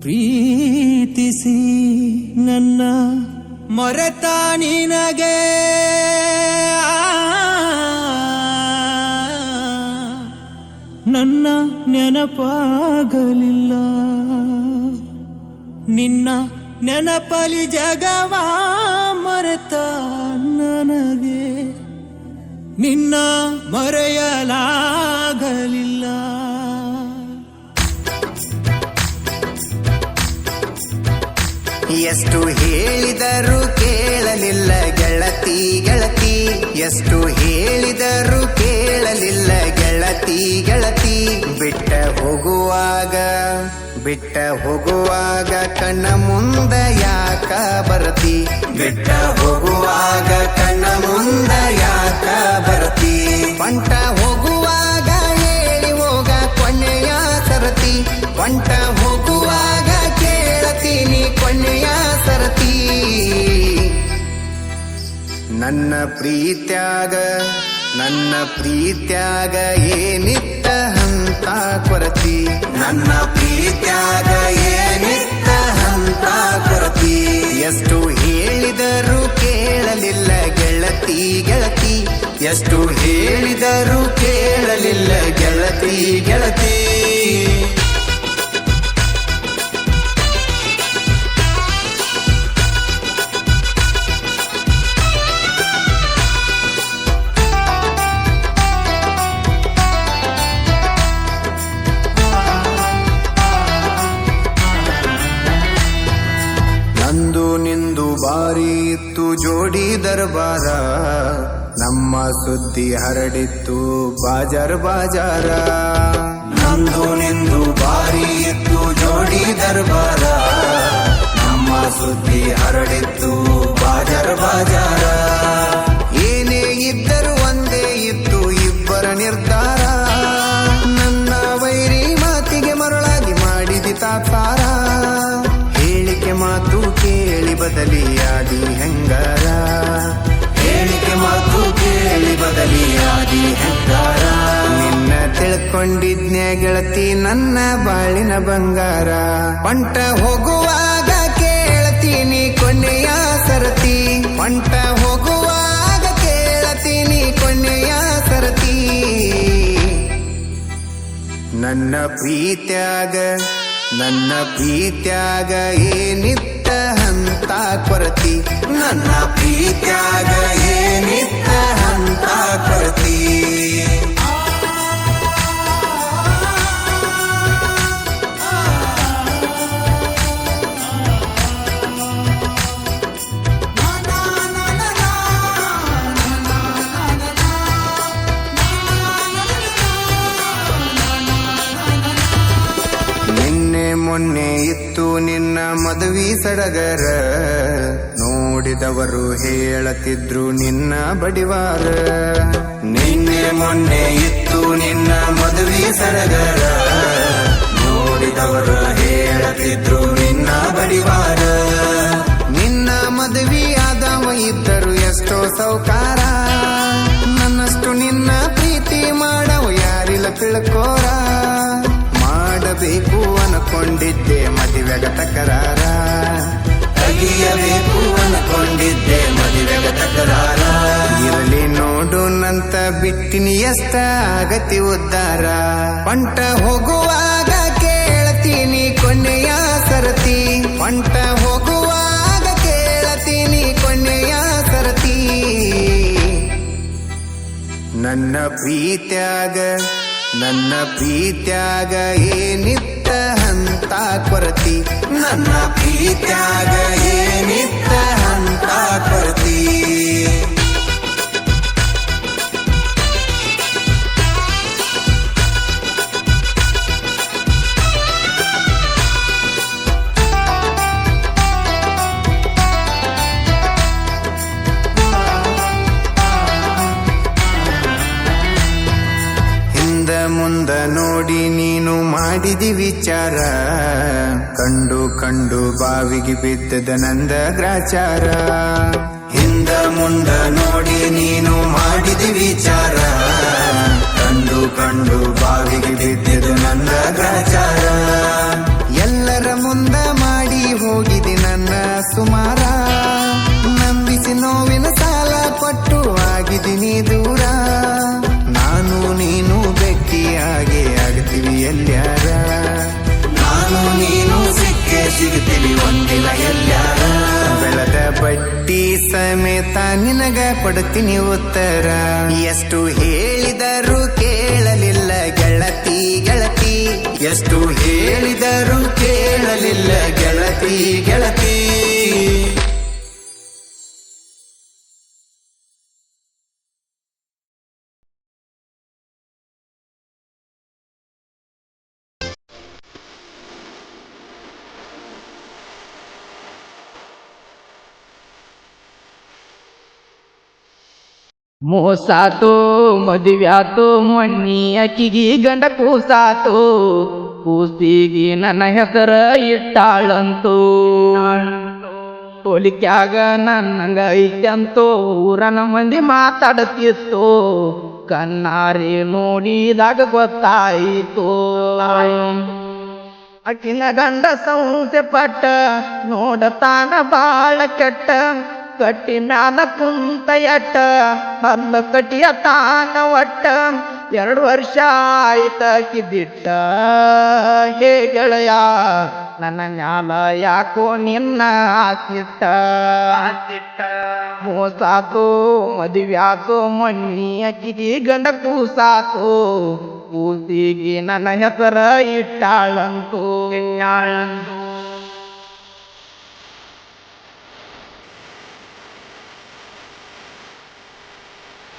ಪ್ರೀತಿಸಿ ನನ್ನ ಮರೆತ ನಿನಗೆ ನನ್ನ ನೆನಪಾಗಲಿಲ್ಲ. ನಿನ್ನ ನೆನಪಲಿ ಜಗವ ಮರೆತ ನನಗೆ ನಿನ್ನ ಮರೆಯಲಾಗಲಿಲ್ಲ. ಎಷ್ಟು ಹೇಳಿದರೂ ಕೇಳಲಿಲ್ಲ ಗೆಳತಿ ಗೆಳತಿ, ಎಷ್ಟು ಹೇಳಿದರೂ ಕೇಳಲಿಲ್ಲ ಗೆಳತಿ ಗೆಳತಿ. ಬಿಟ್ಟ ಹೋಗುವಾಗ ಕಣ್ಣ ಮುಂದ ಯಾಕ ಬರತಿ, ಬಿಟ್ಟ ಹೋಗುವಾಗ ಕಣ್ಣ ಮುಂದ ಯಾಕ ಬರತಿ. ಬಂಟ ಹೋಗುವಾಗ ಹೇಳಿ ಹೋಗ ಕೊನೆಯ ಸರತಿ, ಬಂಟ ಹೋಗುವಾಗ ಕೇಳತೀನಿ ಕೊನೆಯ ಸರತಿ. ನನ್ನ ಪ್ರೀತ್ಯಾಗ ಏನಿತ್ತ ಹಂತ ಕೊರತಿ, ನನ್ನ ಪ್ರೀತ್ಯಾಗ ಏನಿತ್ತ ಹಂತ ಕೊರತಿ. ಎಷ್ಟು ಹೇಳಿದರೂ ಕೇಳಲಿಲ್ಲ ಗೆಳತಿ ಗೆಳತಿ, ಎಷ್ಟು ಹೇಳಿದರೂ ಕೇಳಲಿಲ್ಲ ಗೆಳತಿ ಗೆಳತಿ. ನಂದು ನಿಂದು ಬಾರಿ ಇತ್ತು ಜೋಡಿ ದರ್ಬಾರ, ನಮ್ಮ ಸುದ್ದಿ ಹರಡಿತ್ತು ಬಾಜಾರ್ ಬಾಜಾರ. ನಂದು ನಿಂದು ಬಾರಿ ಇತ್ತು ಜೋಡಿ ದರ್ಬಾರ, ನಮ್ಮ ಸುದ್ದಿ ಹರಡಿತ್ತು ಬಾಜಾರ್ ಬಾಜಾರ. ಏನೇ ಇದ್ದರೂ ಒಂದೇ ಇತ್ತು ಇಬ್ಬರ ನಿರ್ಧಾರ, ನನ್ನ ವೈರಿ ಮಾತಿಗೆ ಮರಳಾಗಿ ಮಾಡಿದಿ ತಾತಾರ. ಹೇಳಿಕೆ ಮಾತು ಕೇಳಿ ಬದಲಿಯಾದಿ ಹೆಂಗಾರ, ಹೇಳಿಕೆ ಮಾತು ಕೇಳಿ ಬದಲಿಯಾದಿ ಹೆಂಗಾರ. ನಿನ್ನ ತಿಳ್ಕೊಂಡಿದ್ನ್ಯ ಗೆಳತಿ ನನ್ನ ಬಾಳಿನ ಬಂಗಾರ. ಪಂಟ ಹೋಗುವಾಗ ಕೇಳ್ತೀನಿ ಕೊನೆಯ ಸರತಿ, ಪಂಟ ಹೋಗುವಾಗ ಕೇಳ್ತೀನಿ ಕೊನೆಯ ಸರತಿ. ನನ್ನ ಪ್ರೀತ್ಯಾಗ ಏನಿತ್ತ ಹಂತ ಕೊರತಿ, ನನ್ನ ಪ್ರೀತ್ಯಾಗ ಏನಿತ್ತ ಹಂತ ಕೊರತಿ. ಮೊನ್ನೆ ಇತ್ತು ನಿನ್ನ ಮದುವೆ ಸಡಗರ, ನೋಡಿದವರು ಹೇಳತಿದ್ರು ನಿನ್ನ ಬಡಿವಾರ. ನಿನ್ನೆ ಮೊನ್ನೆ ಇತ್ತು ನಿನ್ನ ಮದುವೆ ಸಡಗರ, ನೋಡಿದವರು ಹೇಳತಿದ್ರು ನಿನ್ನ ಬಡಿವಾರ. ನಿನ್ನ ಮದುವೆ ಆದವ ಇದ್ದರು ಎಷ್ಟೋ ಸೌಕಾರ, ನನ್ನಷ್ಟು ನಿನ್ನ ಪ್ರೀತಿ ಮಾಡವ ಯಾರಿಲ್ಲ ತಿಳ್ಕೋರ. ಮಾಡಬೇಕು ಅನ್ಕೊಂಡಿದ್ದೆ ಮದುವೆಗ ತಕರಾರ, ತೆಗಿಯಬೇಕು ಅನ್ಕೊಂಡಿದ್ದೆ ಮದುವೆಗ ತಕರಾರ. ಇರಲಿ ನೋಡು ನಂತ ಬಿಟ್ಟಿನಿ ಎಷ್ಟ ಆಗತಿ ಉದ್ದಾರ. ಪಂಟ ಹೋಗುವಾಗ ಕೇಳ್ತೀನಿ ಕೊನೆಯ ಸರತಿ, ಪಂಟ ಹೋಗುವಾಗ ಕೇಳ್ತೀನಿ ಕೊನೆಯ ಸರತಿ. ನನ್ನ ಪ್ರೀತ್ಯಾಗ ಏನಿತ್ತ ಹಂತ ಕೊರತಿ, ನನ್ನ ಪ್ರೀತ್ಯಾಗ ಏನಿತ್ತ ಹಂತ ಕೊರತಿ. ಮುಂದ ನೋಡಿ ನೀನು ಮಾಡಿದಿ ವಿಚಾರ, ಕಂಡು ಬಾವಿಗೆ ಬಿದ್ದದ ನಂದ ಗ್ರಾಚಾರ. ಹಿಂದ ಮುಂದ ನೋಡಿ ನೀನು ಮಾಡಿದಿ ವಿಚಾರ, ಕಂಡು ಬಾವಿಗೆ ಬಿದ್ದದ ನಂದ ಗ್ರಾಚಾರ. ಎಲ್ಲರ ಮುಂದ ಕೊಡ್ತೀನಿ ಉತ್ತರ. ಎಷ್ಟು ಹೇಳಿದರೂ ಕೇಳಲಿಲ್ಲ ಗೆಳತಿ ಗೆಳತಿ, ಎಷ್ಟು ಹೇಳಿದರೂ ಕೇಳಲಿಲ್ಲ ಗೆಳತಿ ಗೆಳತಿ. ಮೋಸಾತು ಮದುವ್ಯಾತು ಮೊನ್ನಿ ಅಕ್ಕಿಗಿ ಗಂಡ ಕೂಸಾತು, ಕೂಸಿಗಿ ನನ್ನ ಹೆಸರ ಇಟ್ಟಾಳಂತೂ. ಹೋಲಿಕ್ಯಾಗ ನನ್ನಂಗ ಐತಂತೋ ಊರನ ಮಂದಿ ಮಾತಾಡ್ತಿತ್ತು, ಕಣ್ಣಾರಿ ನೋಡಿದಾಗ ಗೊತ್ತಾಯಿತು. ಅಕ್ಕಿನ ಗಂಡ ಸಂಸೆ ಪಟ್ಟ ನೋಡತಾನ ಬಾಳ ಕೆಟ್ಟ, ಕಟ್ಟಿ ಮ್ಯಾಲ ಕುಂತ ಎಟ್ಟ ಹಲ್ಲ ಕಟ್ಟಿಯ ತಾನ ಒಟ್ಟ. 2 ವರ್ಷ ಆಯ್ತಾಕಿ ಬಿಟ್ಟ, ಹೇ ಗೆಳೆಯ ನನ್ನ ಮ್ಯಾಲ ಯಾಕೋ ನಿನ್ನ ಆಸಿಟ್ಟ. ಮೋಸಾತು ಮದುವ್ಯಾತು ಮೊನ್ನಿ ಅಕ್ಕಿಗಿ ಗಂಡ ಕೂಸಾತು, ಕೂಸಿಗಿ ನನ್ನ ಹೆಸರ ಇಟ್ಟಾಳಂತೂ.